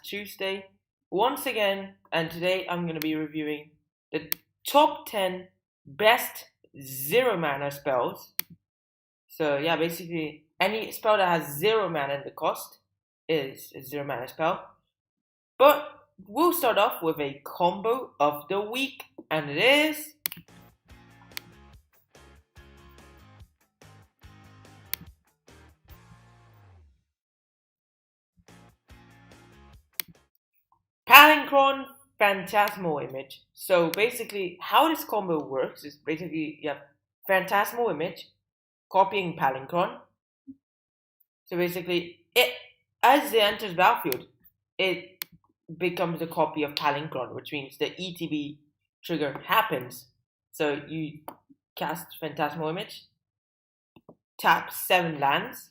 Tuesday once again, and today I'm going to be reviewing the top 10 best zero mana spells. So, yeah, basically, any spell that has zero mana in the cost is a zero mana spell. But we'll start off with a combo of the week, and it is Palinchron Phantasmal Image. So basically, how this combo works is basically you have Phantasmal Image copying Palinchron. So basically, it as it enters battlefield, it becomes a copy of Palinchron, which means the ETB trigger happens. So you cast Phantasmal Image, tap 7 lands,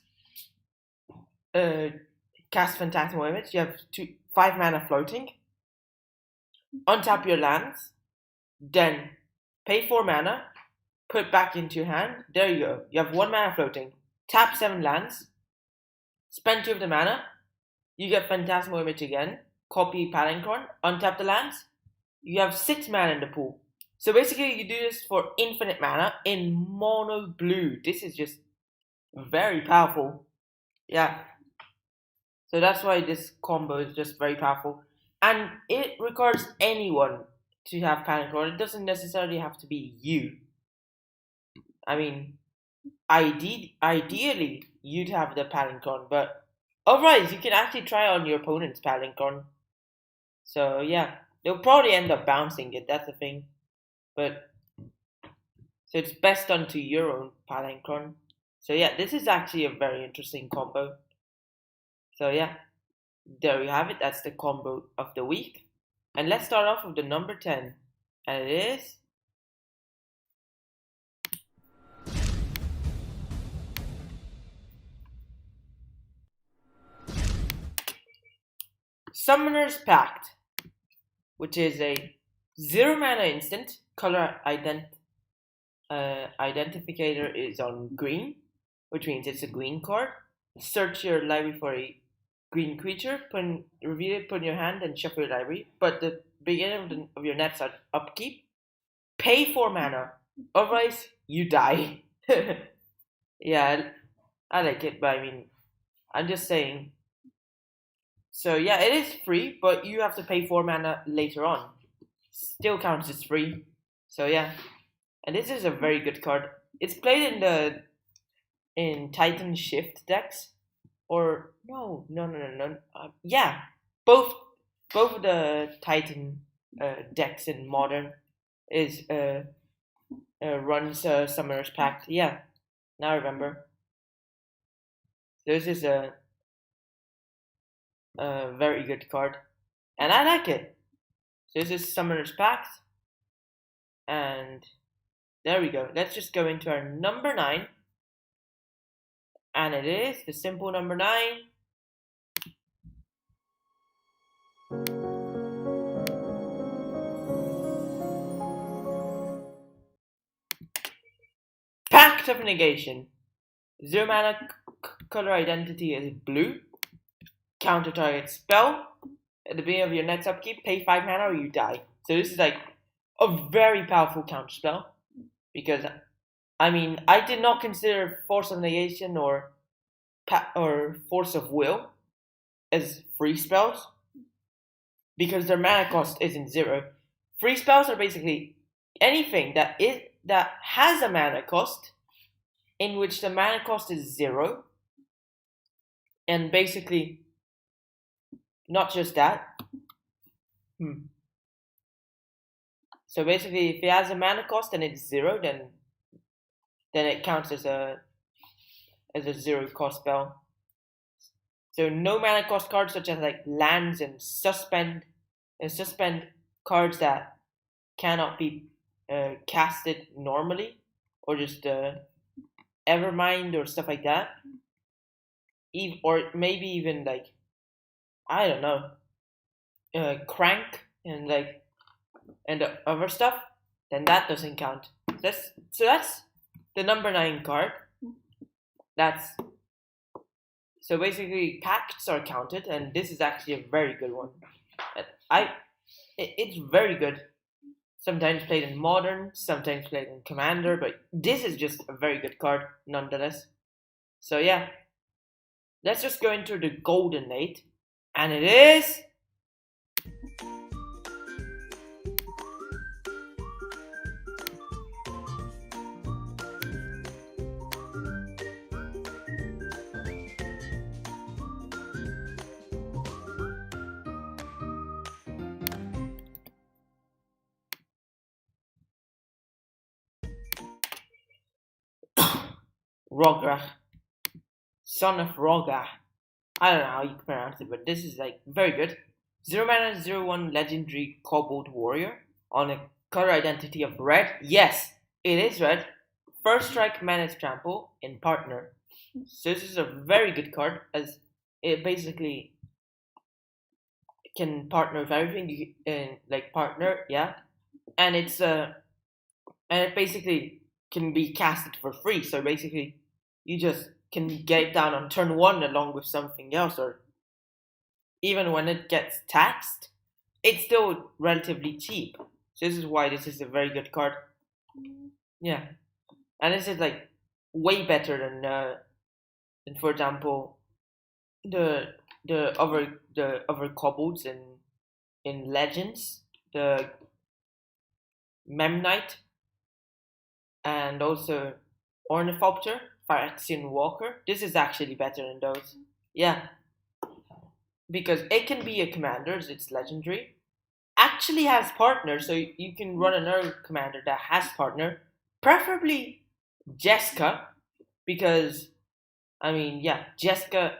cast Phantasmal Image. You have 5 mana floating. Untap your lands, then pay 4 mana, put back into your hand. There you go. You have 1 mana floating. Tap 7 lands, spend 2 of the mana. You get Phantasmal Image again. Copy Palinchron, untap the lands. You have 6 mana in the pool. So basically, you do this for infinite mana in mono blue. This is just very powerful. Yeah. So that's why this combo is just very powerful. And it requires anyone to have Palinchron. It doesn't necessarily have to be you. I mean, ideally, you'd have the Palinchron, but otherwise, you can actually try on your opponent's Palinchron. So, yeah, they'll probably end up bouncing it, that's the thing. But, so it's best done to your own Palinchron. So, yeah, this is actually a very interesting combo. So, yeah, there you have it. That's the combo of the week. And let's start off with the number 10. And it is Summoner's Pact, which is a 0 mana instant. Color identificator is on green, which means it's a green card. Search your library for a green creature, reveal it, put in your hand, and shuffle your library. But the beginning of your next upkeep, pay 4 mana. Otherwise, you die. Yeah, I like it, but I mean, I'm just saying. So yeah, it is free, but you have to pay 4 mana later on. Still counts as free. So yeah, and this is a very good card. It's played in Titan Shift decks, or no. Yeah, both of the Titan decks in Modern is runs Summoner's Pact. Yeah, now I remember. This is a very good card, and I like it. So this is Summoner's Pact, and there we go. Let's just go into our number 9, and it is the simple number 9. Pact of Negation. 0 mana color identity is blue. Counter target spell. At the beginning of your next upkeep, pay 5 mana or you die. So this is like a very powerful counter spell. Because, I mean, I did not consider Force of Negation or Force of Will as free spells. Because their mana cost isn't 0. Free spells are basically anything that has a mana cost in which the mana cost is 0. And basically, not just that. So basically, if it has a mana cost and it's 0, then it counts as a 0 cost spell. So no mana cost cards such as like lands and suspend cards that cannot be casted normally, or just Evermind or stuff like that. Or maybe even like, I don't know, Crank and the other stuff, then that doesn't count. So that's the number 9 card. That's So basically, pacts are counted, and this is actually a very good one. I, it's very good. Sometimes played in modern, sometimes played in commander, but this is just a very good card nonetheless. So yeah, let's just go into the golden 8, and it is Rogra, son of Roga. I don't know how you pronounce it, but this is like very good. 0 mana 0/1 legendary kobold warrior on a color identity of red. Yes, it is red. First strike menace trample in partner. So this is a very good card as it basically can partner with everything like partner, yeah. And it basically can be casted for free. So basically you just can get it down on turn 1 along with something else, or even when it gets taxed, it's still relatively cheap. So this is why this is a very good card. Yeah, and this is like way better than for example the other kobolds in Legends, the Memnite, and also Ornithopter, Phyrexian Walker. This is actually better than those. Yeah, because it can be a commander, it's legendary. Actually has partner, so you can run another commander that has partner, preferably Jessica, because I mean, yeah, Jessica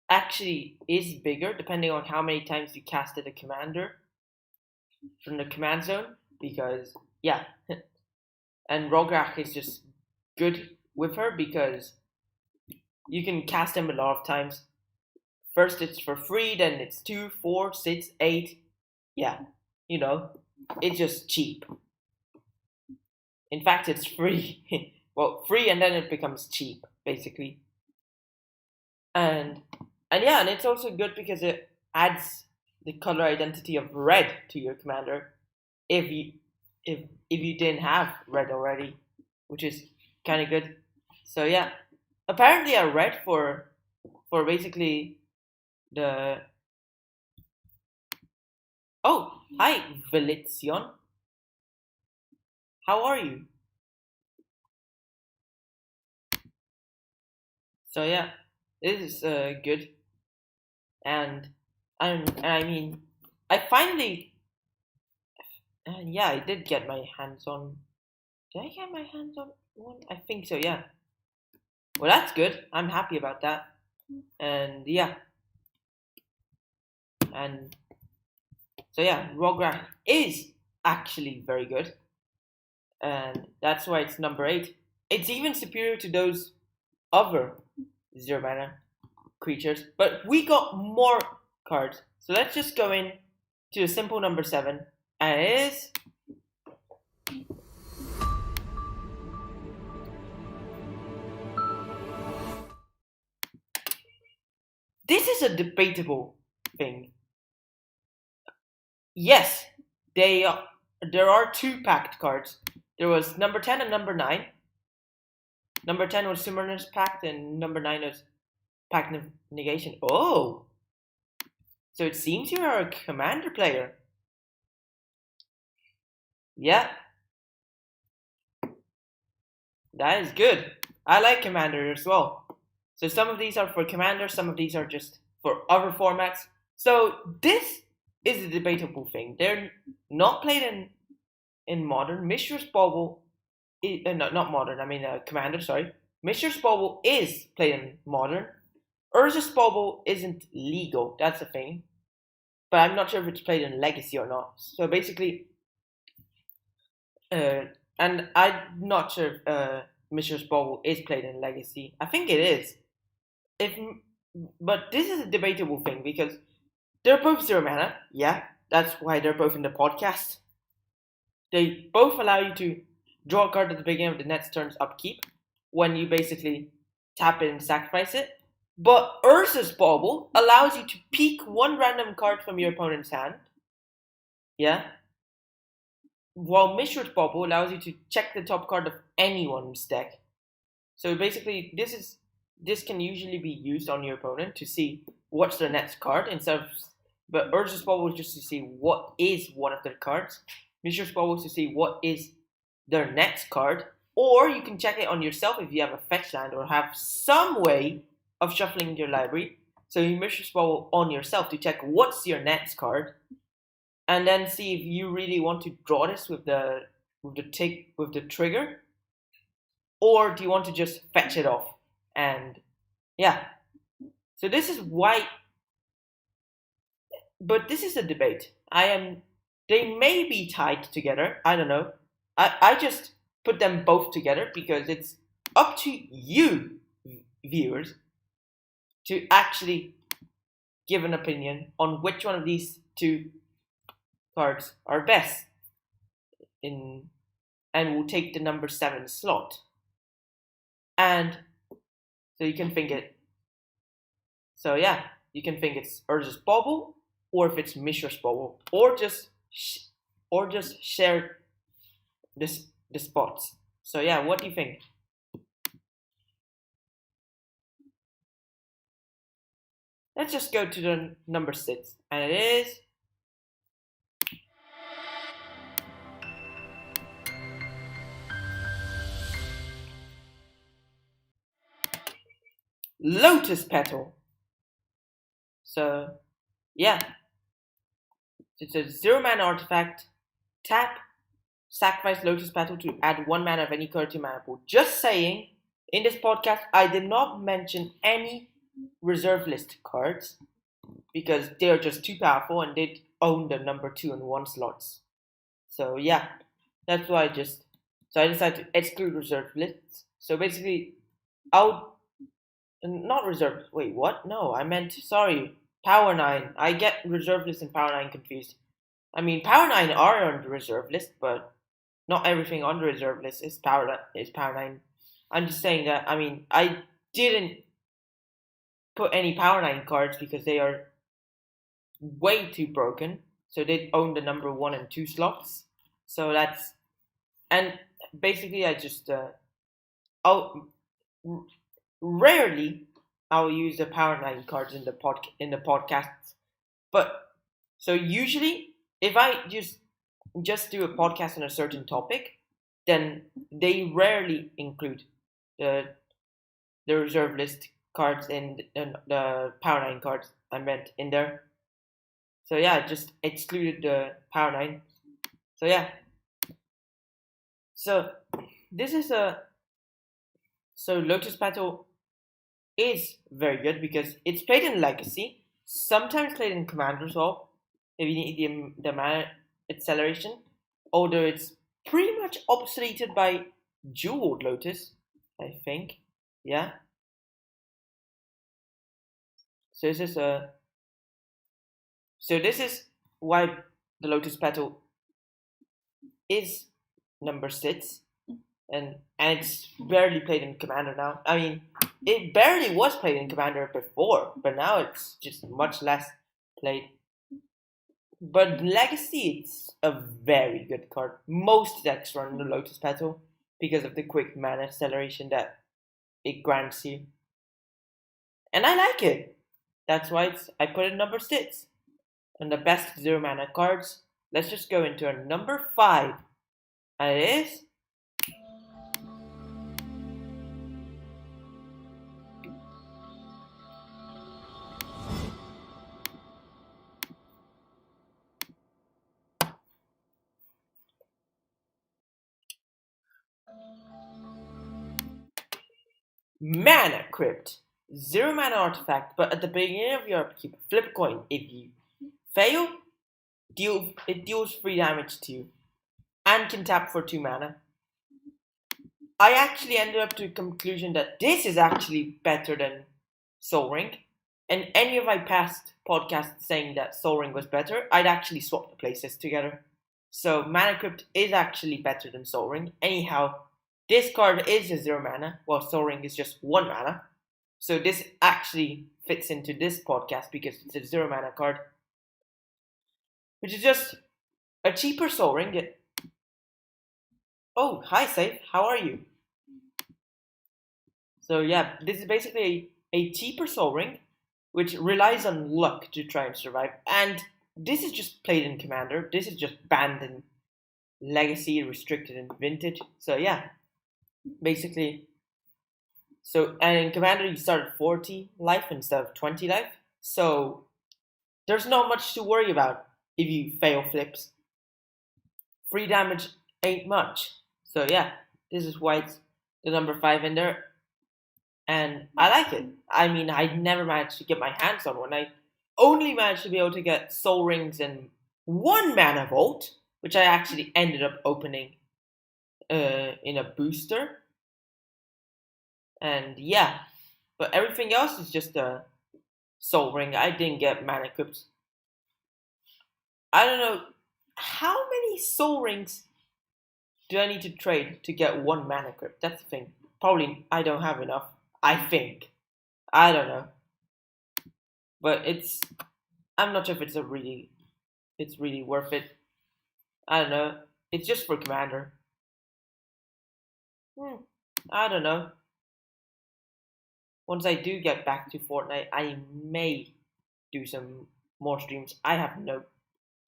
actually is bigger depending on how many times you casted a commander from the command zone. Because yeah, and Rograk is just good with her because you can cast him a lot of times. First it's for free, then it's 2, 4, 6, 8. Yeah, you know, it's just cheap. In fact, it's free. Well, free and then it becomes cheap, basically. And yeah, and it's also good because it adds the color identity of red to your commander if you if you didn't have red already, which is kind of good. So yeah, apparently I read for basically the oh hi Velizion, how are you? So yeah, this is good, and I mean I finally yeah, I did get my hands on. Did I get my hands on one? I think so. Yeah. Well, that's good. I'm happy about that. And yeah, and so yeah, Rograk is actually very good, and that's why it's number 8. It's even superior to those other 0 mana creatures. But we got more cards, so let's just go in to a simple number 7, and it is this is a debatable thing. Yes, they there are 2 pact cards. There was number 10 and number 9. Number 10 was Summoner's Pact, and number 9 was Pact of Negation. Oh! So it seems you are a commander player. Yeah. That is good. I like commander as well. So some of these are for commander, some of these are just for other formats. So this is a debatable thing. They're not played in modern. Mistress Bauble, not modern. I mean commander. Sorry, Mistress Bauble is played in modern. Urza's Bauble isn't legal. That's a thing, but I'm not sure if it's played in Legacy or not. So basically, and I'm not sure if Mistress Bauble is played in Legacy. I think it is. If but this is a debatable thing because they're both 0 mana. Yeah, that's why they're both in the podcast. They both allow you to draw a card at the beginning of the next turn's upkeep when you basically tap it and sacrifice it. But Urza's Bauble allows you to pick one random card from your opponent's hand. Yeah. While Mishra's Bauble allows you to check the top card of anyone's deck. So basically, this can usually be used on your opponent to see what's their next card instead of. But Urza's Bauble is just to see what is one of their cards. Mishra's Bauble is to see what is their next card. Or you can check it on yourself if you have a fetch land or have some way of shuffling your library. So you Mishra's Bauble on yourself to check what's your next card, and then see if you really want to draw this with the trigger, or do you want to just fetch it off? And yeah, so this is why. But this is a debate. They may be tied together. I don't know. I just put them both together because it's up to you, viewers, to actually give an opinion on which one of these two cards are best and will take the number 7 slot. And so you can think it. So yeah, you can think it's Urza's Bauble, or if it's Mishra's Bauble, or just share the spots. So yeah, what do you think? Let's just go to the number 6, and it is Lotus Petal. So yeah, it's a 0 mana artifact. Tap, sacrifice Lotus Petal to add 1 mana of any card to mana pool. Just saying, in this podcast, I did not mention any reserve list cards because they're just too powerful and they own the number 2 and 1 slots. So yeah, that's why I decided to exclude reserve lists. So basically, not reserve. Wait, what? No, I meant Power 9. I get reserve list and Power 9 confused. I mean, Power 9 are on the reserve list, but not everything on the reserve list is Power 9. I'm just saying that. I mean, I didn't put any Power 9 cards because they are way too broken. So they own the number 1 and 2 slots. So that's, and basically I just rarely I'll use the Power 9 cards in the podcasts. But so usually if I just do a podcast on a certain topic, then they rarely include the reserve list cards and the Power 9 cards I meant in there. So yeah, I just excluded the Power 9. So yeah. So this is so Lotus Petal is very good because it's played in Legacy, sometimes played in Commander as well, if you need the mana acceleration, although it's pretty much obsoleted by Jeweled Lotus, I think. Yeah. So this is why the Lotus Petal is number 6, and it's barely played in Commander now. I mean, it barely was played in Commander before, but now it's just much less played. But Legacy, it's a very good card. Most decks run the Lotus Petal because of the quick mana acceleration that it grants you. And I like it. That's why I put it number 6. And the best 0 mana cards. Let's just go into a number 5. And it is Mana Crypt. 0 mana artifact, but at the beginning of your upkeep, flip a coin. If you fail, it deals 3 damage to you. And can tap for 2 mana. I actually ended up to the conclusion that this is actually better than Sol Ring. And any of my past podcasts saying that Sol Ring was better, I'd actually swap the places together. So Mana Crypt is actually better than Sol Ring. Anyhow, this card is a 0 mana, while Sol Ring is just 1 mana. So this actually fits into this podcast because it's a 0 mana card, which is just a cheaper Soul Ring. Oh, hi, Safe. How are you? So yeah, this is basically a cheaper Soul Ring, which relies on luck to try and survive. And this is just played in Commander. This is just banned in Legacy, restricted in Vintage. So yeah, basically. So and in Commander you start at 40 life instead of 20 life. So there's not much to worry about if you fail flips. Free damage ain't much. So yeah, this is why it's the number 5 in there. And I like it. I mean, I never managed to get my hands on one. I only managed to be able to get Soul Rings and 1 mana Vault, which I actually ended up opening in a booster. And yeah, but everything else is just a Soul Ring. I didn't get mana Crypts. I don't know how many Soul Rings do I need to trade to get 1 mana Crypt. That's the thing. Probably I don't have enough. I think. I don't know. But I'm not sure if it's really worth it. I don't know. It's just for Commander. I don't know. Once I do get back to Fortnite, I may do some more streams. I have no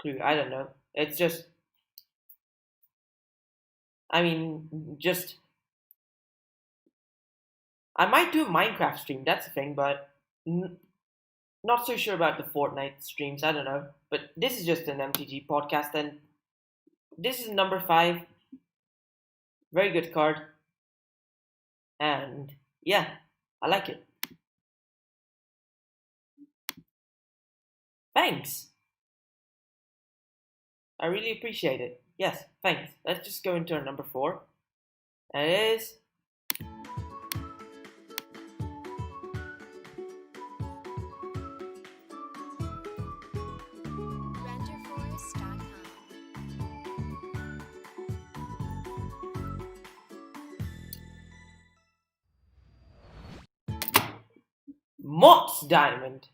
clue. I don't know. It's just, I mean, just, I might do a Minecraft stream, that's the thing, but not so sure about the Fortnite streams. I don't know. But this is just an MTG podcast, and this is number 5. Very good card. And yeah, I like it. Thanks. I really appreciate it. Yes, thanks. Let's just go into our number 4. And it is Mott's Diamond.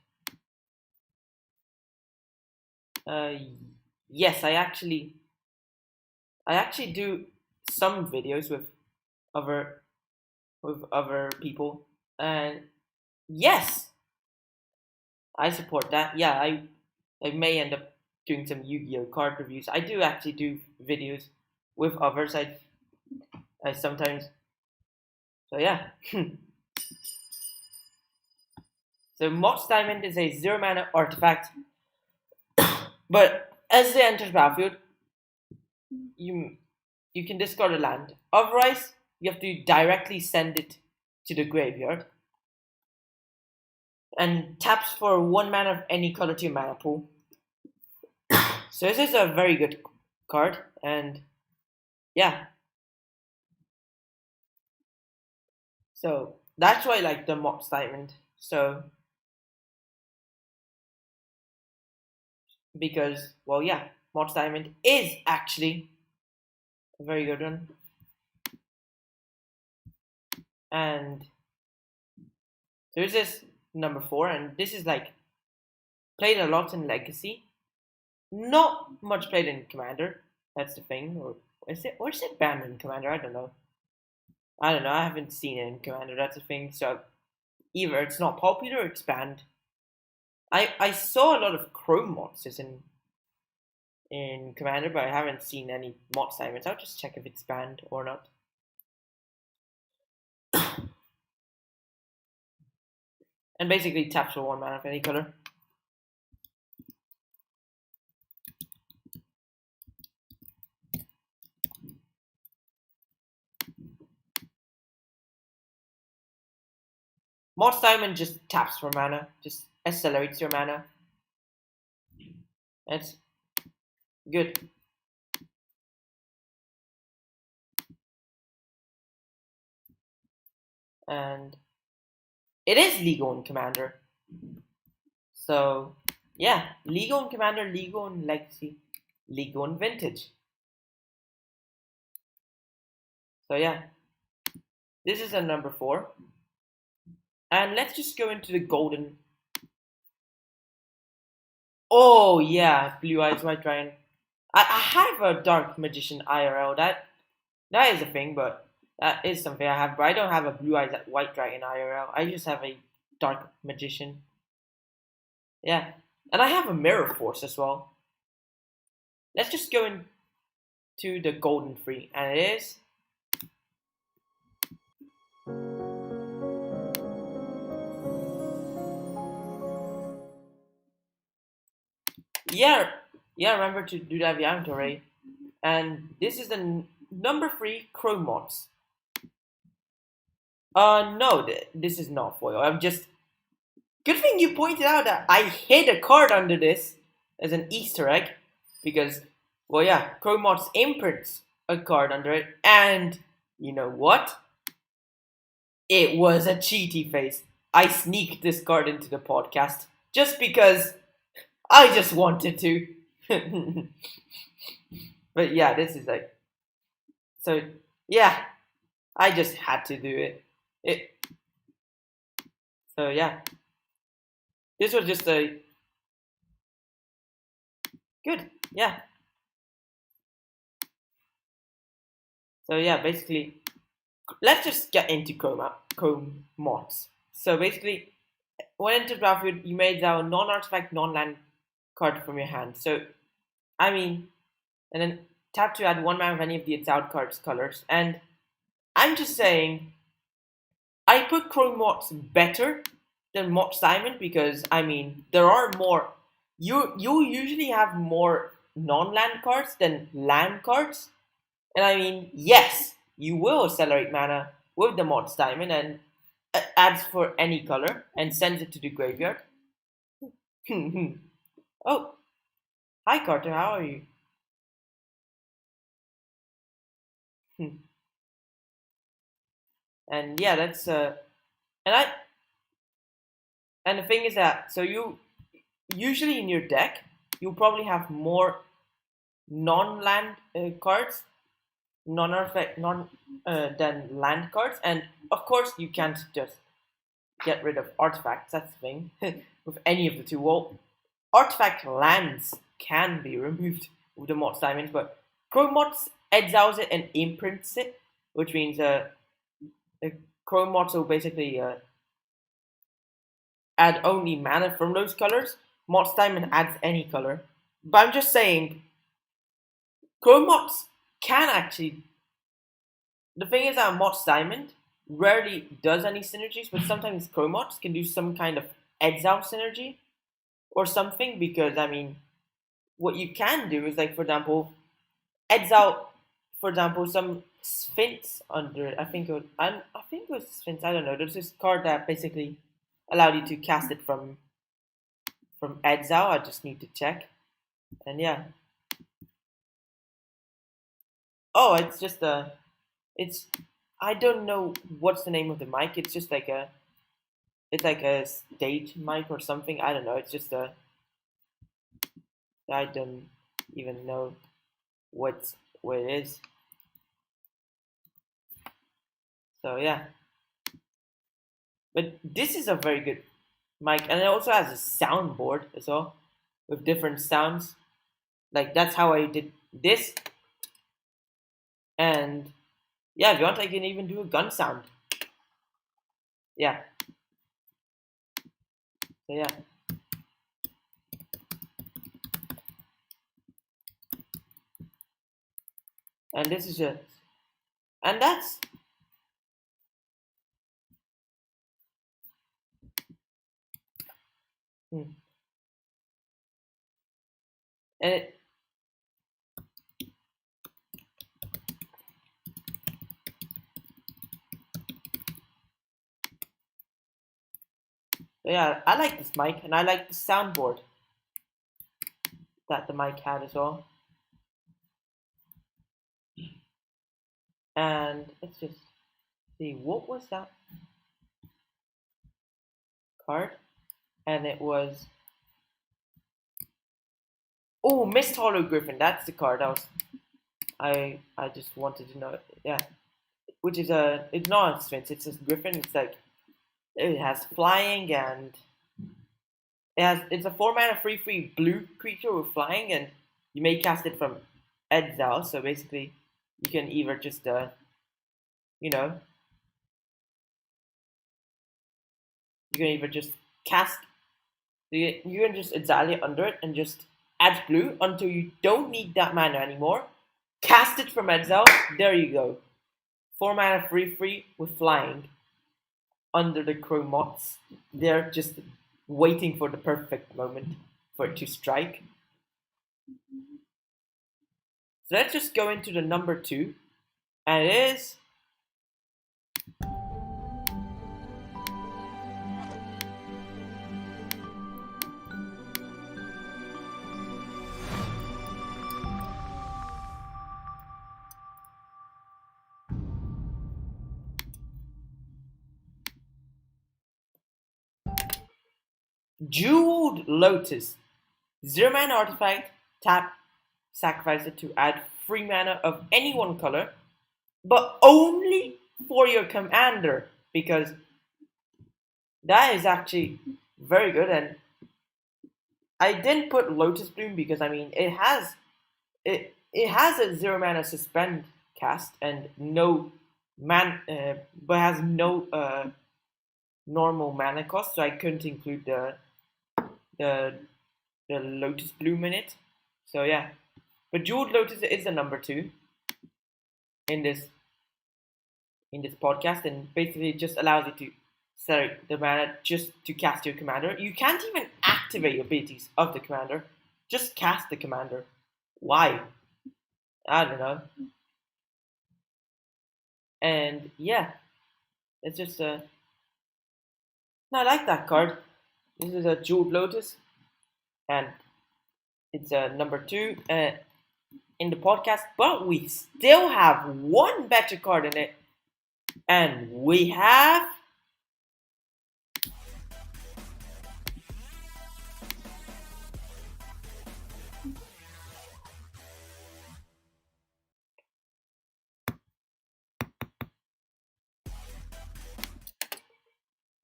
Yes, I actually do some videos with other people, and yes, I support that. Yeah, I may end up doing some Yu-Gi-Oh card reviews. I do actually do videos with others. I sometimes. So yeah. So Mott's Diamond is a 0 mana artifact, but as it enters battlefield, you can discard a land. Otherwise, you have to directly send it to the graveyard. And taps for 1 mana of any color to your mana pool. So this is a very good card, and yeah. So that's why I like the Mott's Diamond. So because, well, yeah, Mott's Diamond is actually a very good one. And so this is number 4, and this is like played a lot in Legacy. Not much played in Commander. That's the thing. Or is it banned in Commander? I don't know. I haven't seen it in Commander. That's the thing. So either it's not popular or it's banned. I saw a lot of Chrome monsters in Commander, but I haven't seen any Mott's Diamonds. I'll just check if it's banned or not. And basically taps for 1 mana of any color. Mott's Diamond just taps for mana, just accelerates your mana. It's good. And it is legal in Commander. So yeah, legal in Commander, legal in Legacy, legal in Vintage. So yeah, this is a number 4. And let's just go into the golden. Oh yeah, blue eyes white dragon. I have a dark magician IRL. That is a thing, but that is something I have. But I don't have a blue eyes white dragon IRL. I just have a dark magician. Yeah, and I have a mirror force as well. Let's just go into the golden free, and it is. Yeah, yeah. Remember to do that behind array, and this is the number 3 chrome mods. No, this is not foil. I'm just. Good thing you pointed out that I hid a card under this as an Easter egg, because, well, yeah, chrome mods imprints a card under it, and you know what? It was a cheaty face. I sneaked this card into the podcast just because I just wanted to. But yeah, this is like. So, yeah, I just had to do it. So, yeah. This was just a. Good, yeah. So, yeah, basically, let's just get into Chrome mods. So, basically, when into battlefield, you may draw a non-artifact, non-land card from your hand. So, I mean, and then tap to add 1 mana of any of the exiled cards colors. And I'm just saying, I put Chrome mods better than Mods Diamond because I mean there are more. You usually have more non-land cards than land cards, and I mean yes, you will accelerate mana with the Mods Diamond and adds for any color and sends it to the graveyard. Oh, hi Carter, how are you? And yeah, that's and I and the thing is that so you usually in your deck you probably have more non-land cards, non-artifact, non than land cards, and of course you can't just get rid of artifacts. That's the thing with any of the two. Well, artifact lands can be removed with the mods diamonds, but Chrome mods exiles it and imprints it, which means Chrome mods will basically add only mana from those colors. Mods diamond adds any color, but I'm just saying Chrome mods can actually. The thing is that Mods Diamond rarely does any synergies, but sometimes Chrome mods can do some kind of exile synergy or something. Because I mean, what you can do is like, for example, exile, for example, some Sphinx under. I think it was Sphinx. I don't know. There's this card that basically allowed you to cast it from exile. I just need to check, and yeah. Oh, it's just a. It's I don't know what's the name of the mic. It's just like a it's like a stage mic or something. I don't know. It's just a I don't even know what it is. So yeah. But this is a very good mic, and it also has a soundboard as well with different sounds. Like that's how I did this. And yeah, if you want, I can even do a gun sound. Yeah. So yeah. And this is just and that's and it, so yeah, I like this mic and I like the soundboard that the mic had as well. And let's just see, what was that card? And it was Mist Hollow Griffin. That's the card. I just wanted to know. Yeah, which is it's not a Sphinx. It's a Griffin. It's like It has flying, and it's a 4 mana free blue creature with flying, and you may cast it from exile. So basically, you can either just you know you can either just cast you can just exile it under it and just add blue until you don't need that mana anymore. Cast it from exile. There you go. 4 mana free with flying under the Chromots. They're just waiting for the perfect moment for it to strike. So let's just go into the number 2, and it is Jeweled Lotus. 0 mana artifact, tap, sacrifice it to add 3 mana of any one color, but only for your commander, because that is actually very good. And I didn't put Lotus Bloom because I mean it has a 0 mana suspend cast and no but has no normal mana cost, so I couldn't include the Lotus Bloom in it. So yeah, but Jeweled Lotus is the number 2 in this podcast, and basically it just allows you to select the mana just to cast your commander. You can't even activate abilities of the commander. Just cast the commander. Why? I don't know. And yeah, it's just no, I like that card. This is a Jeweled Lotus, and it's a number 2 in the podcast. But we still have one better card in it, and we have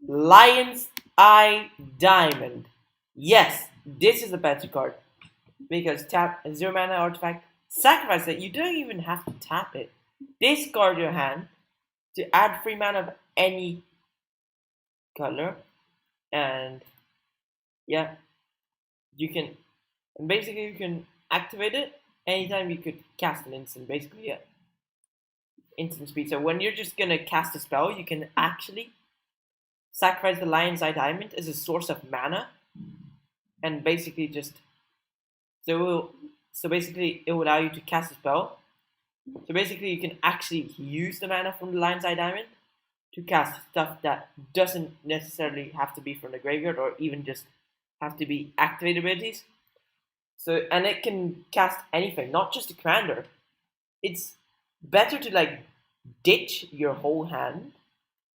Lion's Eye Diamond. Yes, this is a better card because tap a 0 mana artifact, sacrifice it. You don't even have to tap it. Discard your hand to add 3 mana of any color, and yeah, you can. And basically, you can activate it anytime you could cast an instant. Basically, yeah, instant speed. So when you're just gonna cast a spell, you can actually sacrifice the Lion's Eye Diamond as a source of mana, and basically just so basically it will allow you to cast a spell. So basically you can actually use the mana from the Lion's Eye Diamond to cast stuff that doesn't necessarily have to be from the graveyard or even just have to be activated abilities. So and it can cast anything, not just a commander. It's better to like ditch your whole hand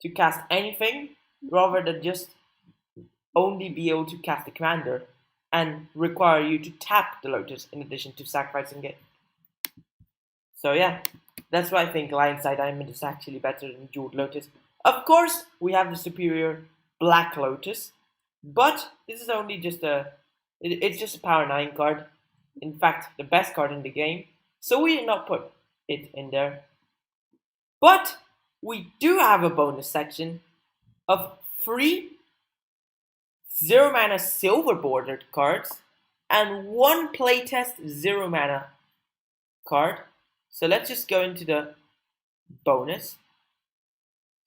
to cast anything rather than just only be able to cast a commander and require you to tap the Lotus in addition to sacrificing it. So yeah, that's why I think Lion's Eye Diamond is actually better than Jeweled Lotus. Of course, we have the superior Black Lotus, but this is only just it's just a power 9 card. In fact, the best card in the game. So we did not put it in there. But we do have a bonus section of 3 0 mana silver bordered cards and 1 playtest 0 mana card. So let's just go into the bonus.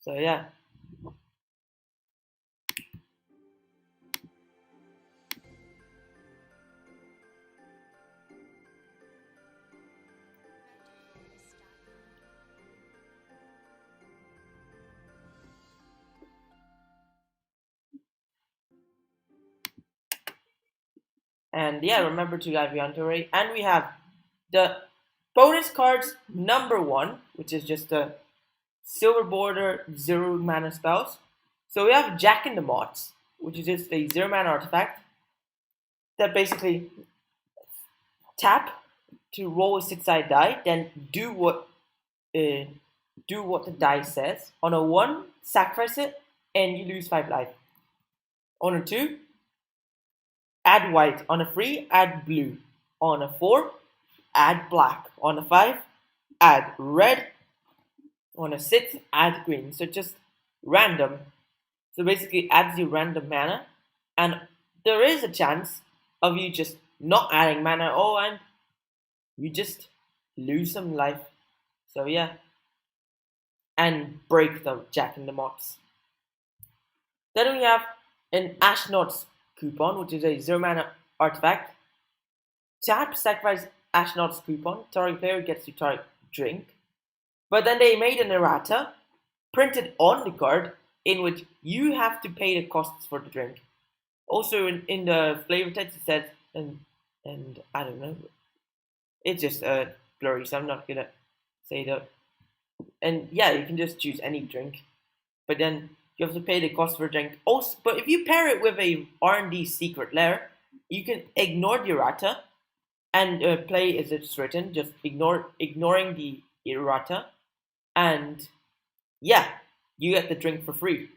So yeah. And yeah, remember to have your entourage. And we have the bonus cards number 1, which is just a silver border 0 mana spells. So we have Jack in the Mots, which is just a 0 mana artifact that basically tap to roll a 6-sided die, then do what the die says. On a 1, sacrifice it, and you lose 5 life. On a 2, add white. On a 3, add blue. On a 4, add black. On a 5, add red. On a 6, add green. So just random. So basically adds you random mana, and there is a chance of you just not adding mana, and you just lose some life. So yeah, and break the Jack in the Box. Then we have an Ashnod's coupon, which is a 0 mana artifact. Tap, sacrifice Ashnod's coupon. Target player gets to target drink. But then they made an errata printed on the card in which you have to pay the costs for the drink. Also in the flavor text it says, and I don't know, it's just blurry, so I'm not gonna say that. And yeah, you can just choose any drink, but then you have to pay the cost for a drink. Also, but if you pair it with a R&D secret lair, you can ignore the errata and play as it's written, just ignoring the errata, and yeah, you get the drink for free.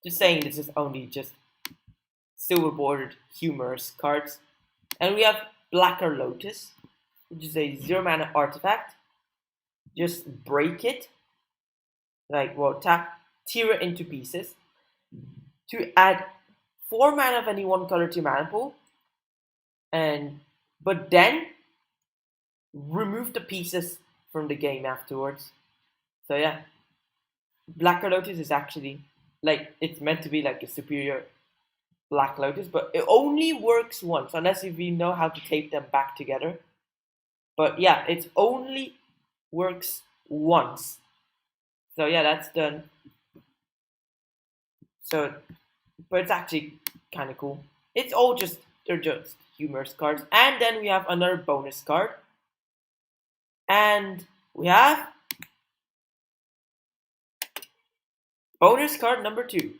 Just saying, this is only just silver bordered humorous cards. And we have Blacker Lotus, which is a 0 mana artifact. Just break it, tap, tear it into pieces to add 4 mana of any one color to your mana pool, but then remove the pieces from the game afterwards. So yeah, Blacker Lotus is actually it's meant to be like a superior Black Lotus, but it only works once unless if you know how to tape them back together. But yeah, it only works once. So yeah, that's done. So, but it's actually kind of cool. They're just humorous cards. And then we have another bonus card. And we have bonus card number 2.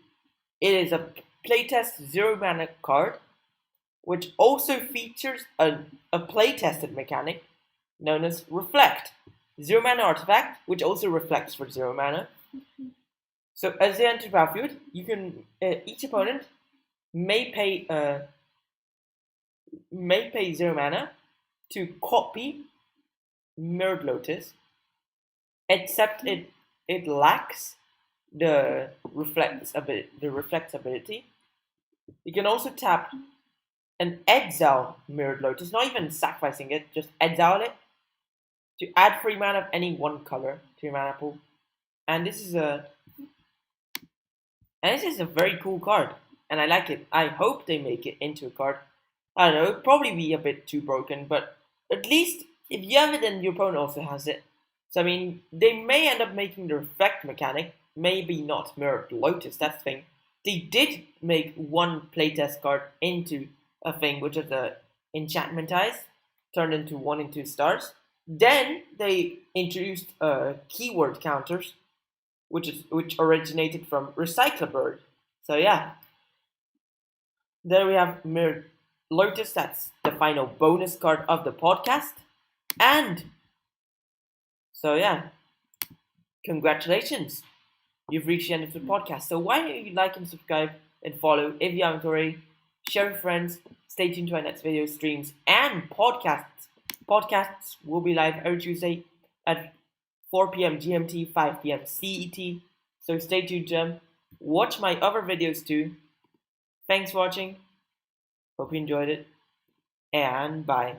It is a playtest 0 mana card, which also features a playtested mechanic known as Reflect. 0 mana artifact, which also reflects for 0 mana. So as they enter the battlefield, you can each opponent may pay 0 mana to copy Mirrored Lotus, except it lacks the reflects ability. You can also tap and exile Mirrored Lotus, not even sacrificing it, just exile it to add 3 mana of any one color to your mana pool. And this is a very cool card, and I like it. I hope they make it into a card. I don't know, it'll probably be a bit too broken, but at least if you have it, then your opponent also has it. So I mean, they may end up making the reflect mechanic, maybe not Mirrored Lotus, that's the thing. They did make one playtest card into a thing, which is the Enchantment Eyes, turned into 1 and 2 stars. Then they introduced keyword counters, which originated from Recyclabird. So yeah, there we have Mirrored Lotus. That's the final bonus card of the podcast. And so yeah, congratulations, you've reached the end of the podcast. So why don't you like and subscribe and follow if you haven't already? Share with friends. Stay tuned to our next video streams and podcasts. Podcasts will be live every Tuesday at 4 p.m. GMT, 5 p.m. CET. So stay tuned to them. Watch my other videos too. Thanks for watching. Hope you enjoyed it. And bye.